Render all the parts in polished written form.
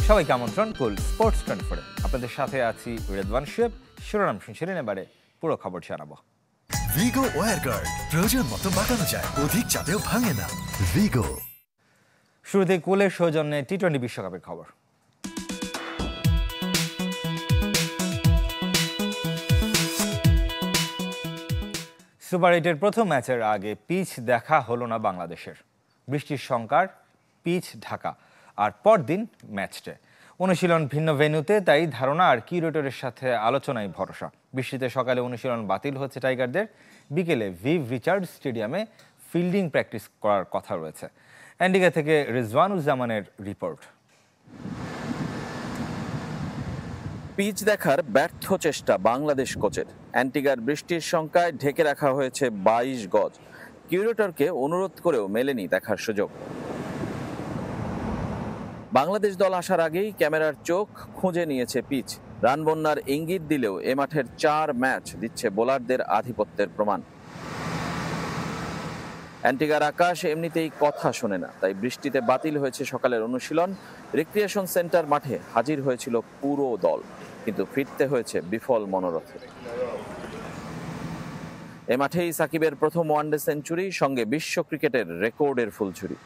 সবাইকে আমন্ত্রণ কুল স্পোর্টস 24 আপনাদের সাথে আছি রেদওয়ান শুয়েব। শিরোনাম শুনছিলেন, এবারে পুরো খবর জানাবো। ভিগো ওয়্যার গার্ড প্রয়োজন মতো বাঁকানো যায়, অধিক চাপেও ভাঙে না। ভিগো। শুরুতে কুলের সৌজন্যে টি-20 বিশ্বকাপের খবর। সুপার 8-এর প্রথম ম্যাচের আগে পিচ দেখা হলো না বাংলাদেশের। বৃষ্টির শঙ্কার পিচ ঢাকা, আর পরদিন ম্যাচডে। অনুশীলন ভিন্ন ভেন্যুতে, তাই ধারণা আর কিউরেটরের সাথে আলোচনায় ভরসা। বৃষ্টিতে সকালে অনুশীলন বাতিল হচ্ছে টাইগারদের, বিকেলে ভিভ রিচার্ড স্টেডিয়ামে ফিল্ডিং প্র্যাকটিস করার কথা রয়েছে। অ্যান্টিগা থেকে রিজওয়ানুজ্জামানের রিপোর্ট। পিচ দেখার ব্যর্থ চেষ্টা বাংলাদেশ কোচের। অ্যান্টিগার বৃষ্টির শঙ্কায় ঢেকে রাখা হয়েছে 22 গজ। কিউরেটরকে অনুরোধ করেও মেলেনি দেখার সুযোগ। বাংলাদেশ দল আসার আগেই ক্যামেরার চোখ খুঁজে নিয়েছে পিচ। রান বন্যার ইঙ্গিত দিলেও এ মাঠের 4 ম্যাচ দিচ্ছে বোলারদের আধিপত্যের প্রমাণ। অ্যান্টিগার আকাশ এমনিতেই কথা শোনে না, তাই বৃষ্টিতে বাতিল হয়েছে সকালের অনুশীলন। রিক্রিয়েশন সেন্টার মাঠে হাজির হয়েছিল পুরো দল, কিন্তু ফিরতে হয়েছে বিফল মনোরথে। এ মাঠেই সাকিবের প্রথম ওয়ানডে সেঞ্চুরি, সঙ্গে বিশ্ব ক্রিকেটের রেকর্ডের ফুলঝুরি।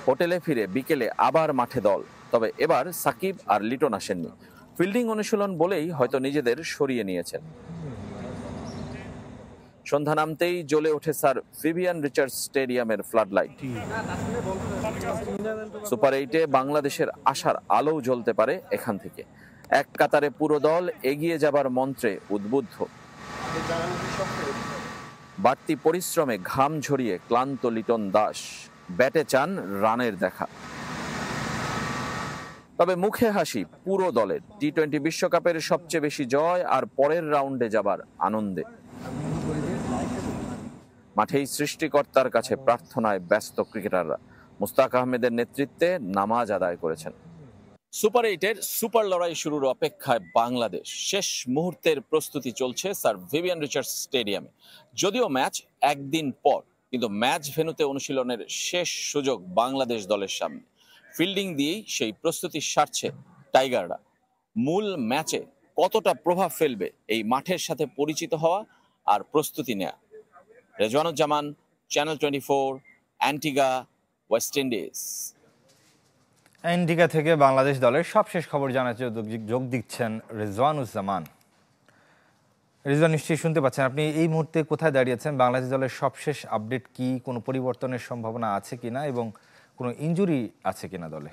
হোটেলে ফিরে বিকেলে আবার মাঠে দল, তবে এবার সাকিব আর লিটন আসেননি। ফিল্ডিং অনুশীলন বলেই হয়তো নিজেদের সরিয়ে নিয়েছেন। সন্ধ্যা নামতেই জ্বলে ওঠে স্যার ভিভিয়ান রিচার্ডস স্টেডিয়ামের ফ্লাড লাইট। সুপার 8-এ বাংলাদেশের আশার আলো জ্বলতে পারে এখান থেকে। এক কাতারে পুরো দল এগিয়ে যাবার মন্ত্রে উদ্বুদ্ধ। বাড়তি পরিশ্রমে ঘাম ঝরিয়ে ক্লান্ত লিটন দাস ব্যাটে চান রানের দেখা। তবে মুখে হাসি পুরো দলের। টি-20 বিশ্বকাপের সবচেয়ে বেশি জয় আর পরের রাউন্ডে যাবার আনন্দে। মাঠেই সৃষ্টিকর্তার কাছে প্রার্থনায় ব্যস্ত ক্রিকেটাররা। মুস্তাক আহমেদের নেতৃত্বে নামাজ আদায় করেছেন। সুপার 8-এর সুপার লড়াই শুরুর অপেক্ষায় বাংলাদেশ। শেষ মুহূর্তের প্রস্তুতি চলছে স্যার ভিভিয়ান রিচার্ডস স্টেডিয়ামে। যদিও ম্যাচ একদিন পর, কিন্তু ম্যাচ ভেন্যুতে অনুশীলনের শেষ সুযোগ বাংলাদেশ দলের সামনে। ফিল্ডিং দিয়েই সেই প্রস্তুতি সারছে টাইগাররা। মূল ম্যাচে কতটা প্রভাব ফেলবে এই মাঠের সাথে পরিচিত হওয়া আর প্রস্তুতি নেওয়া। Rezwanuzzaman, channel 24, Antigua, West Indies. Antigua থেকে বাংলাদেশ দলের সবশেষ খবর জানাতে যোগ দিচ্ছেন রেজওয়ানুজ্জামান। রিজওয়ান, নিশ্চয়ই শুনতে পাচ্ছেন। আপনি এই মুহূর্তে কোথায় দাঁড়িয়েছেন? বাংলাদেশ দলের সবশেষ আপডেট কি? কোনো পরিবর্তনের সম্ভাবনা আছে কিনা এবং কোনো ইনজুরি আছে কিনা দলে?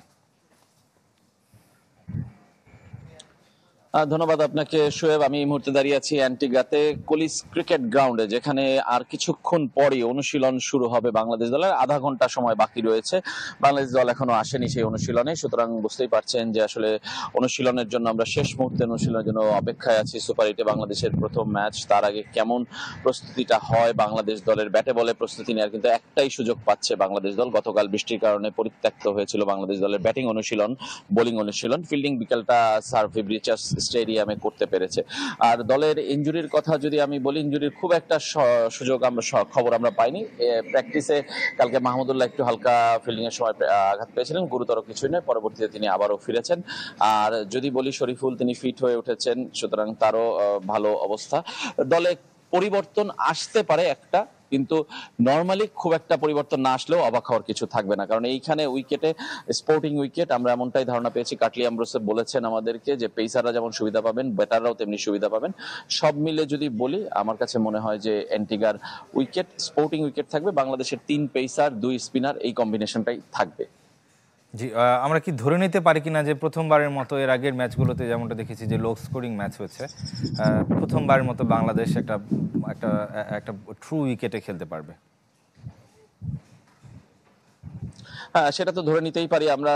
ধন্যবাদ আপনাকে শোয়েব। আমি এই মুহূর্তে দাঁড়িয়ে আছি অ্যান্টিগাতে কলিস ক্রিকেট গ্রাউন্ডে, যেখানে আর কিছুক্ষণ পরই অনুশীলন শুরু হবে বাংলাদেশ দলের। আধা ঘন্টা সময় বাকি রয়েছে। বাংলাদেশ দল এখনো আসেনি সেই অনুশীলনে, সুতরাং বুঝতেই পারছেন যে আসলে অনুশীলনের জন্য আমরা শেষ মুহূর্তে অনুশীলনের জন্য অপেক্ষায় আছি। সুপার 8-এ বাংলাদেশের প্রথম ম্যাচ, তার আগে কেমন প্রস্তুতিটা হয় বাংলাদেশ দলের। ব্যাটে বলে প্রস্তুতি নেওয়ার কিন্তু একটাই সুযোগ পাচ্ছে বাংলাদেশ দল। গতকাল বৃষ্টির কারণে পরিত্যক্ত হয়েছিল বাংলাদেশ দলের ব্যাটিং অনুশীলন, বোলিং অনুশীলন। ফিল্ডিং বিকেলটা স্যার ভিভ রিচার্ডস স্টেডিয়ামে করতে পেরেছে। আর দলের ইনজুরির কথা যদি আমি বলি, ইনজুরির খুব একটা সুযোগ খবর আমরা পাইনি। প্র্যাকটিসে কালকে মাহমুদুল্লাহ একটু হালকা ফিল্ডিং এর সময় আঘাত পেয়েছিলেন, গুরুতর কিছুই নয়। পরবর্তীতে তিনি আবারও ফিরেছেন। আর যদি বলি শরীফুল, তিনি ফিট হয়ে উঠেছেন, সুতরাং তারও ভালো অবস্থা। দলে পরিবর্তন আসতে পারে একটা, কিন্তু নর্মালি খুব একটা পরিবর্তন না আসলেও অবাক হওয়ার কিছু থাকবে না, কারণ এইখানে উইকেটে স্পোর্টিং উইকেট, আমরা এমনটাই ধারণা পেয়েছি। কাটলি অ্যামব্রোসে বলেছেন আমাদেরকে যে পেসাররা যেমন সুবিধা পাবেন, ব্যাটাররাও তেমনি সুবিধা পাবেন। সব মিলে যদি বলি, আমার কাছে মনে হয় যে অ্যান্টিগার উইকেট স্পোর্টিং উইকেট থাকবে। বাংলাদেশের 3 পেসার 2 স্পিনার, এই কম্বিনেশনটাই থাকবে। জি, আমরা কি ধরে নিতে পারি কিনা যে প্রথমবারের মতো, এর আগের ম্যাচগুলোতে যেমনটা দেখেছি যে লো স্কোরিং ম্যাচ হয়েছে, প্রথমবারের মতো বাংলাদেশ একটা একটা একটা ট্রু উইকেটে খেলতে পারবে? হ্যাঁ, সেটা তো ধরে নিতেই পারি। আমরা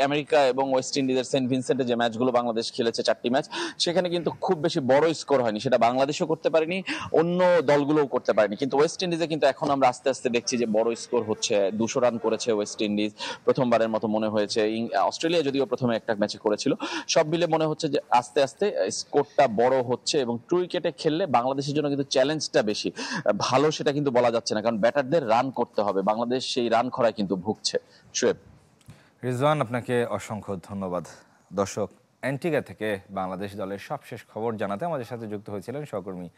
আমেরিকা এবং ওয়েস্ট ইন্ডিজের সেন্ট ভিনসেন্টে যে ম্যাচগুলো বাংলাদেশ খেলেছে, 4টি ম্যাচ, সেখানে কিন্তু খুব বেশি বড় স্কোর হয়নি। সেটা বাংলাদেশও করতে পারেনি, অন্য দলগুলোও করতে পারেনি। কিন্তু ওয়েস্ট ইন্ডিজে কিন্তু এখন আমরা আস্তে আস্তে দেখছি যে বড় স্কোর হচ্ছে। 200 রান করেছে ওয়েস্ট ইন্ডিজ, প্রথমবারের মতো মনে হয়েছে। অস্ট্রেলিয়া যদিও প্রথমে একটা ম্যাচে করেছিল। সব মিলে মনে হচ্ছে যে আস্তে আস্তে স্কোরটা বড় হচ্ছে, এবং ট্রু উইকেটে খেললে বাংলাদেশের জন্য কিন্তু চ্যালেঞ্জটা বেশি। ভালো সেটা কিন্তু বলা যাচ্ছে না, কারণ ব্যাটারদের রান করতে হবে। বাংলাদেশ সেই রান খরায় কিন্তু ভুগছে। শোয়েব। রিজওয়ান, আপনাকে অসংখ্য ধন্যবাদ। দর্শক, অ্যান্টিগা থেকে বাংলাদেশ দলের সবশেষ খবর জানাতে আমাদের সাথে যুক্ত হয়েছিলেন সহকর্মী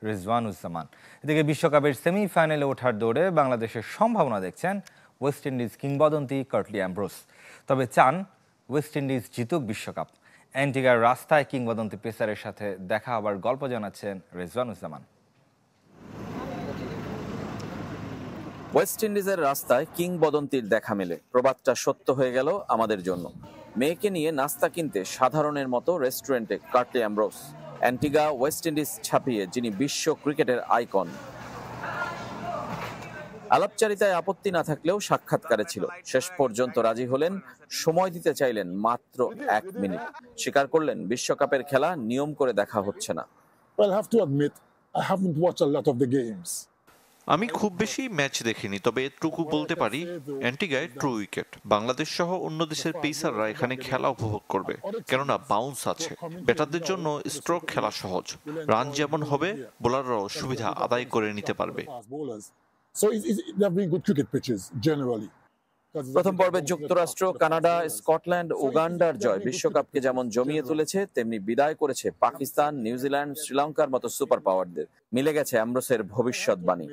রিজওয়ানুজ্জামান। এদিকে বিশ্বকাপের সেমিফাইনালে ওঠার দৌড়ে বাংলাদেশের সম্ভাবনা দেখছেন ওয়েস্ট ইন্ডিজ কিংবদন্তি কার্টলি অ্যামব্রোস। তবে চান ওয়েস্ট ইন্ডিজ জিতুক বিশ্বকাপ। অ্যান্টিগার রাস্তায় কিংবদন্তি পেসারের সাথে দেখা হবার গল্প জানাচ্ছেন রিজওয়ানুজ্জামান। ওয়েস্ট ইন্ডিজের রাস্তায় কিংবদন্তির দেখা মেলে, প্রবাদটা সত্য হয়ে গেল আমাদের জন্য। মেয়েকে নিয়ে নাস্তা কিনতে সাধারণের মতো রেস্টুরেন্টে Curtly Ambrose. Antigua West Indies ছাপিয়ে যিনি বিশ্ব ক্রিকেটের আইকন। আলাপচারিতায় আপত্তি না থাকলেও সাক্ষাৎকারে ছিল। শেষ পর্যন্ত রাজি হলেন, সময় দিতে চাইলেন মাত্র 1 মিনিট। স্বীকার করলেন বিশ্বকাপের খেলা নিয়ম করে দেখা হচ্ছে না। Well, I have to admit, I haven't watched a lot of the games. আমি খুব বেশি ম্যাচ দেখিনি, তবে এটুকু বলতে পারি অ্যান্টিগায় ট্রু উইকেট। বাংলাদেশ সহ অন্য দেশের পেসাররা এখানে খেলা উপভোগ করবে, কেননা বাউন্স আছে। ব্যাটারদের জন্য স্ট্রোক খেলা সহজ, রান যেমন হবে বোলাররাও সুবিধা আদায় করে নিতে পারবে। So they've been good cricket pitches generally. প্রথম পর্বে যুক্তরাষ্ট্র, কানাডা, স্কটল্যান্ড, উগান্ডার জয় বিশ্বকাপকে যেমন জমিয়ে তুলেছে, তেমনি বিদায় করেছে পাকিস্তান, নিউজিল্যান্ড, শ্রীলঙ্কার মতো সুপার পাওয়ারদের। মিলে গেছে অ্যামব্রোসের ভবিষ্যৎবাণী।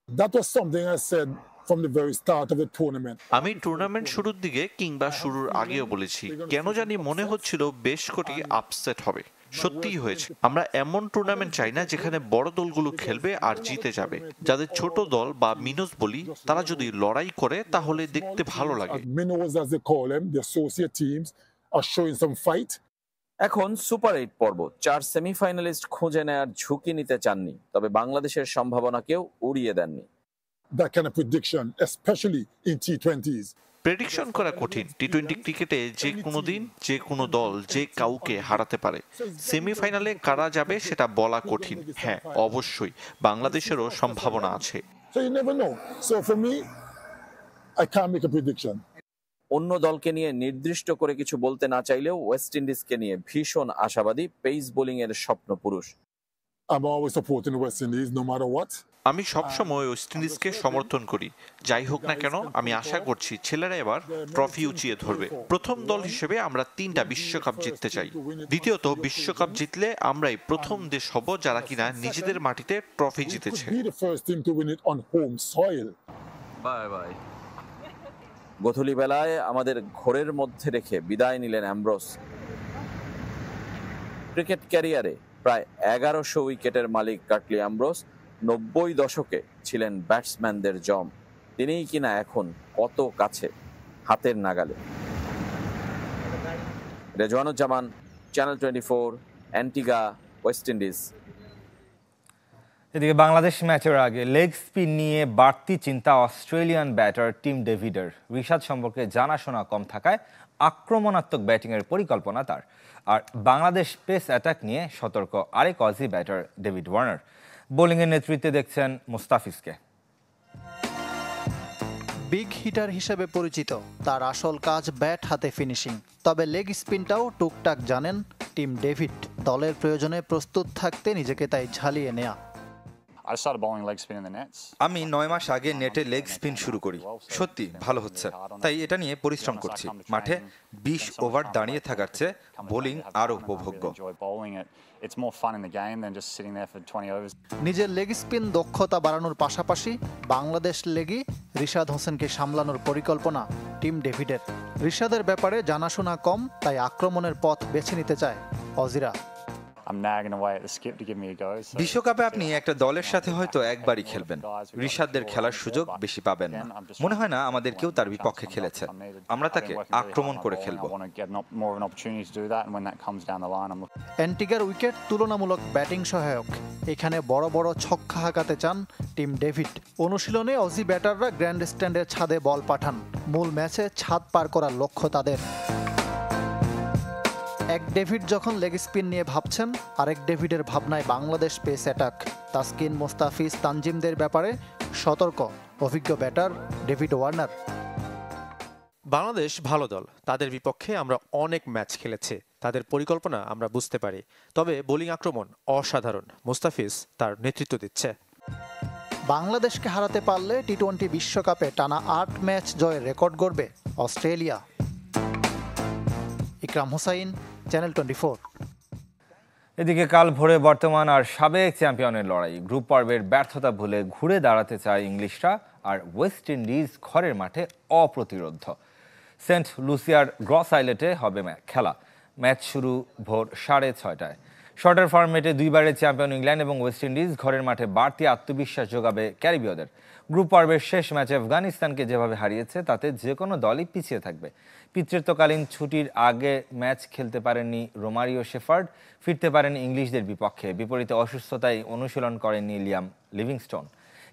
That was something I said from the very start of the tournament. আমি টুর্নামেন্ট শুরুর দিকে কিংবা শুরুর আগেও বলেছি, কেন জানি মনে হচ্ছিল বেশ কোটি আপসেট হবে। সত্যিই হয়েছে। আমরা এমন টুর্নামেন্ট চাই না যেখানে বড় দলগুলো খেলবে আর জিতে যাবে। যাদের ছোট দল বা মিনোস বলি, তারা যদি লড়াই করে তাহলে দেখতে ভালো লাগে। Minnows, as they call them, the associate teams, are showing some fight. এখন সুপার 8 পর্ব, 4 সেমিফাইনালিস্ট খুঁজে নেয়ার ঝুঁকি নিতে চাননি, তবে বাংলাদেশের সম্ভাবনাকেও উড়িয়ে দেননি। That kind of prediction, especially in T20s. Prediction করা কঠিন। টি-20 ক্রিকেটে যে কোনো দিন যে কোনো দল যে কাউকে হারাতে পারে। সেমিফাইনালে কারা যাবে সেটা বলা কঠিন। হ্যাঁ, অবশ্যই বাংলাদেশেরও সম্ভাবনা আছে। So you never know. So for me, I can't make a prediction. অন্য দলকে নিয়ে নির্দিষ্ট করে কিছু বলতে না চাইলেও ওয়েস্ট ইন্ডিজকে নিয়ে ভীষণ আশাবাদী পেস বোলিং এর স্বপ্ন পুরুষ। I'm always supporting the West Indies, no matter what. আমি সবসময় ওয়েস্ট ইন্ডিজকে সমর্থন করি, যাই হোক না কেন। আমি আশা করছি ছেলেরা এবার ট্রফি উঁচিয়ে ধরবে। প্রথম দল হিসেবে আমরা 3টা বিশ্বকাপ জিততে চাই। দ্বিতীয়ত, বিশ্বকাপ জিতলে আমরাই প্রথম দেশ হব যারা কিনা নিজেদের মাটিতে ট্রফি জিতেছে। Be the first team to win it on home soil. Bye bye. গোধূলি বেলায় আমাদের ঘোরের মধ্যে রেখে বিদায় নিলেন অ্যামব্রোস। ক্রিকেট ক্যারিয়ারে প্রায় 1100 উইকেটের মালিক কার্টলি অ্যামব্রোস 90 দশকে ছিলেন ব্যাটসম্যানদের জম। তিনিই কিনা এখন কত কাছে, হাতের নাগালে। Rezwanuzzaman, channel 24, Antigua, West Indies. এদিকে বাংলাদেশ ম্যাচের আগে লেগ স্পিন নিয়ে বাড়তি চিন্তা অস্ট্রেলিয়ান ব্যাটার টিম ডেভিডের। রিশাদ সম্পর্কে জানাশোনা কম থাকায় আক্রমণাত্মক ব্যাটিংয়ের পরিকল্পনা তার। আর বাংলাদেশ পেস অ্যাটাক নিয়ে সতর্ক আরেক অজি ব্যাটার ডেভিড ওয়ার্নার। বোলিংয়ের নেতৃত্বে দেখছেন মুস্তাফিজকে। বিগ হিটার হিসেবে পরিচিত, তার আসল কাজ ব্যাট হাতে ফিনিশিং। তবে লেগ স্পিনটাও টুকটাক জানেন টিম ডেভিড। দলের প্রয়োজনে প্রস্তুত থাকতে নিজেকে তাই ঝালিয়ে নেয়া। আমি 9 মাস আগে নেটে লেগ স্পিন শুরু করি। সত্যি ভালো হচ্ছে, তাই এটা নিয়ে পরিশ্রম করছি। মাঠে 20 ওভার দাঁড়িয়ে থাকার চেয়ে বোলিং আরও উপভোগ্য। নিজের লেগ স্পিন দক্ষতা বাড়ানোর পাশাপাশি বাংলাদেশ লেগি রিশাদ হোসেনকে সামলানোর পরিকল্পনা টিম ডেভিডের। রিশাদের ব্যাপারে জানাশোনা কম, তাই আক্রমণের পথ বেছে নিতে চায় অজিরা। বিশ্বকাপে আপনি একটা দলের সাথে হয়তো একবারই খেলবেন। রিশাদদের খেলার সুযোগ বেশি পাবেন না। মনে হয় না আমাদের কেউ তার বিপক্ষে খেলেছে। আমরা তাকে আক্রমণ করে খেলব। অ্যান্টিগার উইকেট তুলনামূলক ব্যাটিং সহায়ক। এখানে বড় বড় ছক্কা হাঁকাতে চান টিম ডেভিড। অনুশীলনে অজি ব্যাটাররা গ্র্যান্ড স্ট্যান্ডের ছাদে বল পাঠান। মূল ম্যাচে ছাদ পার করার লক্ষ্য তাদের। এক ডেভিড যখন লেগ স্পিন নিয়ে ভাবছেন, আরেক ডেভিডের ভাবনায় বাংলাদেশ পেস অ্যাটাক। তাসকিন, মোস্তাফিজ, তানজিমদের ব্যাপারে সতর্ক অভিজ্ঞ ব্যাটার ডেভিড ওয়ার্নার। বাংলাদেশ ভালো দল, তাদের বিপক্ষে আমরা অনেক ম্যাচ খেলেছি, তাদের পরিকল্পনা আমরা বুঝতে পারি। তবে বোলিং আক্রমণ অসাধারণ, মুস্তাফিজ তার নেতৃত্ব দিচ্ছে। বাংলাদেশকে হারাতে পারলে টি-20 বিশ্বকাপে টানা 8 ম্যাচ জয়ের রেকর্ড গড়বে অস্ট্রেলিয়া। ইকরাম হোসাইন, চ্যানেল 24। এদিকে কাল ভোরে বর্তমান আর সাবেক চ্যাম্পিয়নের লড়াই। গ্রুপ পর্বের ব্যর্থতা ভুলে ঘুরে দাঁড়াতে চায় ইংলিশরা, আর ওয়েস্ট ইন্ডিজ ঘরের মাঠে অপ্রতিরোধ্য। সেন্ট লুসিয়ার গ্রস আইলেটে হবে খেলা। ম্যাচ শুরু ভোর 6:30টায়। শর্টার ফরম্যাটে দুইবারের চ্যাম্পিয়ন ইংল্যান্ড এবং ওয়েস্ট ইন্ডিজ ঘরের মাঠে বাড়তি আত্মবিশ্বাস যোগাবে ক্যারিবীয়দের। গ্রুপ পর্বের শেষ ম্যাচে আফগানিস্তানকে যেভাবে হারিয়েছে তাতে যে কোনো দলই পিছিয়ে থাকবে। পিতৃত্বকালীন ছুটির আগে ম্যাচ খেলতে পারেননি রোমারিও শেফার্ড, ফিরতে পারেন ইংলিশদের বিপক্ষে। বিপরীতে অসুস্থতায় অনুশীলন করেননি লিয়াম লিভিংস্টোন।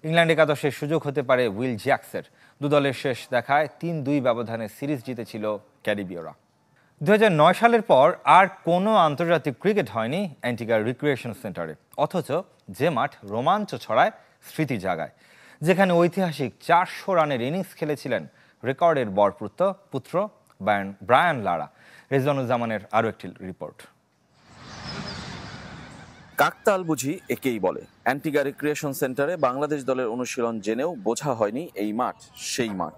ইংল্যান্ড একাদশের সুযোগ হতে পারে উইল জ্যাক্সের। দু দলের শেষ দেখায় 3-2 ব্যবধানে সিরিজ জিতেছিল ক্যারিবীয়রা। 2009 সালের পর আর কোনো আন্তর্জাতিক ক্রিকেট হয়নি অ্যান্টিগা রিক্রিয়েশন সেন্টারে, অথচ যে মাঠ রোমাঞ্চ ছড়ায়, স্মৃতি জাগায়, যেখানে ঐতিহাসিক 400 রানের ইনিংস খেলেছিলেন রেকর্ডের পুত্র ব্রায়ান লারা। রেজওয়ানুজ্জামানের আরও একটি রিপোর্ট। কাকতাল বুঝি একেই বলে। অ্যান্টিগা রিক্রিয়েশন সেন্টারে বাংলাদেশ দলের অনুশীলন জেনেও বোঝা হয়নি এই মাঠ সেই মাঠ,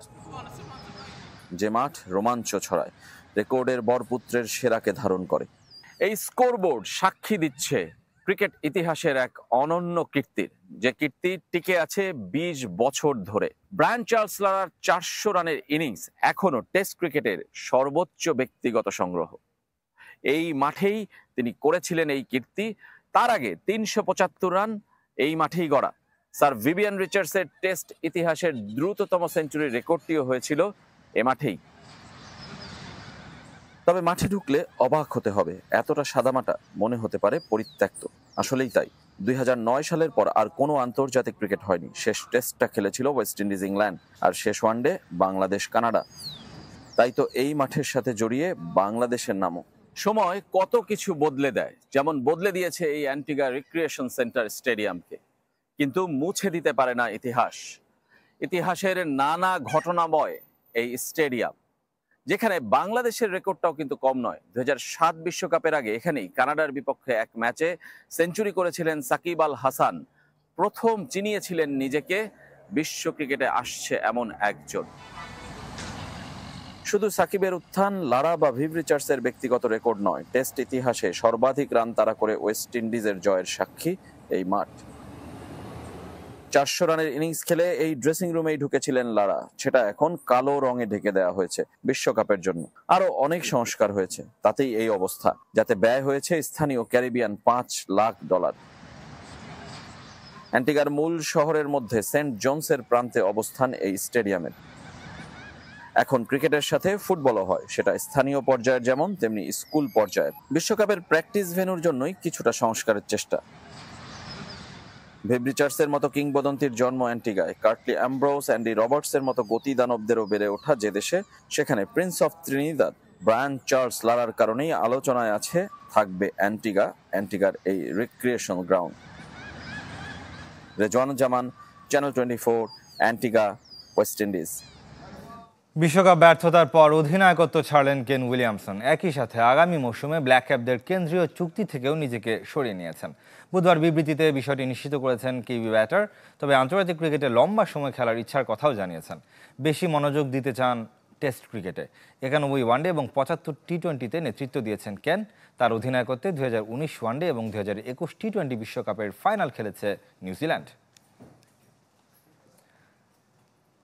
যে মাঠ রোমাঞ্চ ছড়ায়, রেকর্ডের বরপুত্রের সেরাকে ধারণ করে। এই স্কোরবোর্ড সাক্ষী দিচ্ছে ক্রিকেট ইতিহাসের এক অনন্য কীর্তির, যে কীর্তি টিকে আছে 20 বছর ধরে। ব্রায়ান চার্লস লারার 400 রানের ইনিংস এখনো টেস্ট ক্রিকেটের সর্বোচ্চ ব্যক্তিগত সংগ্রহ। এই মাঠেই তিনি করেছিলেন এই কীর্তি। তার আগে 375 রান এই মাঠেই গড়া। স্যার ভিভিয়ান রিচার্ডসের টেস্ট ইতিহাসের দ্রুততম সেঞ্চুরির রেকর্ডটিও হয়েছিল এ মাঠেই। তবে মাঠে ঢুকলে অবাক হতে হবে, এতটা সাদামাটা মনে হতে পারে পরিত্যক্ত। আসলেই তাই। 2009 সালের পর আর কোনো আন্তর্জাতিক ক্রিকেট হয়নি। শেষ টেস্টটা খেলেছিল ওয়েস্ট ইন্ডিজ ইংল্যান্ড, আর শেষ ওয়ানডে বাংলাদেশ কানাডা। তাই তো এই মাঠের সাথে জড়িয়ে বাংলাদেশের নামও। সময় কত কিছু বদলে দেয়, যেমন বদলে দিয়েছে এই অ্যান্টিগা রিক্রিয়েশন সেন্টার স্টেডিয়ামকে, কিন্তু মুছে দিতে পারে না ইতিহাস। ইতিহাসের নানা ঘটনাময় এই স্টেডিয়াম, যেখানে বাংলাদেশের রেকর্ডটাও কিন্তু কম নয়। 2007 বিশ্বকাপের আগে এখানেই কানাডার বিপক্ষে এক ম্যাচে সেঞ্চুরি করেছিলেন সাকিব আল হাসান। প্রথম চিনিয়েছিলেন নিজেকে বিশ্ব ক্রিকেটে আসছে এমন একজন। শুধু সাকিবের উত্থান, লারা বা ভিভ রিচার্ডসের ব্যক্তিগত রেকর্ড নয়, টেস্ট ইতিহাসে সর্বাধিক রান তাড়া করে ওয়েস্ট ইন্ডিজের জয়ের সাক্ষী এই মাঠ। 400 রানের ইনিংস খেলে এই ড্রেসিং রুমেই ঢুকেছিলেন লারা। সেটা এখন কালো রঙে ঢেকে দেওয়া হয়েছে বিশ্বকাপের জন্য। আরো অনেক সংস্কার হয়েছে, তাতেই এই অবস্থা, যাতে ব্যয় হয়েছে স্থানীয় ক্যারিবিয়ান $5 লাখ। অ্যান্টিগার মূল শহরের মধ্যে সেন্ট জনসের প্রান্তে অবস্থান এই স্টেডিয়ামের। এখন ক্রিকেটের সাথে ফুটবলও হয়, সেটা স্থানীয় পর্যায়ের যেমন তেমনি স্কুল পর্যায়ের। বিশ্বকাপের প্র্যাকটিস ভেন্যুর জন্যই কিছুটা সংস্কারের চেষ্টা। ভিভ রিচার্ডসের মতো কিংবদন্তির জন্ম অ্যান্টিগায়। কার্টলি অ্যামব্রোস, অ্যান্ডি রবার্টসের মতো গতি দানবদেরও বেড়ে ওঠা যে দেশে, সেখানে prince of Trinidad Brian Charles লারার কারণেই আলোচনায় আছে, থাকবে অ্যান্টিগার এই recreation ground. Rezwanuzzaman, channel 24, Antigua, West Indies. বিশ্বকাপ ব্যর্থতার পর অধিনায়কত্ব ছাড়লেন কেন উইলিয়ামসন। একই সাথে আগামী মৌসুমে ব্ল্যাক ক্যাপদের কেন্দ্রীয় চুক্তি থেকেও নিজেকে সরিয়ে নিয়েছেন। বুধবার বিবৃতিতে বিষয়টি নিশ্চিত করেছেন কিউবি ব্যাটার। তবে আন্তর্জাতিক ক্রিকেটে লম্বা সময় খেলার ইচ্ছার কথাও জানিয়েছেন। বেশি মনোযোগ দিতে চান টেস্ট ক্রিকেটে। 91 ওয়ানডে এবং 75 টি-20তে নেতৃত্ব দিয়েছেন কেন। তার অধিনায়কত্বে 2019 ওয়ানডে এবং 2021 টি-20 বিশ্বকাপের ফাইনাল খেলেছে নিউজিল্যান্ড।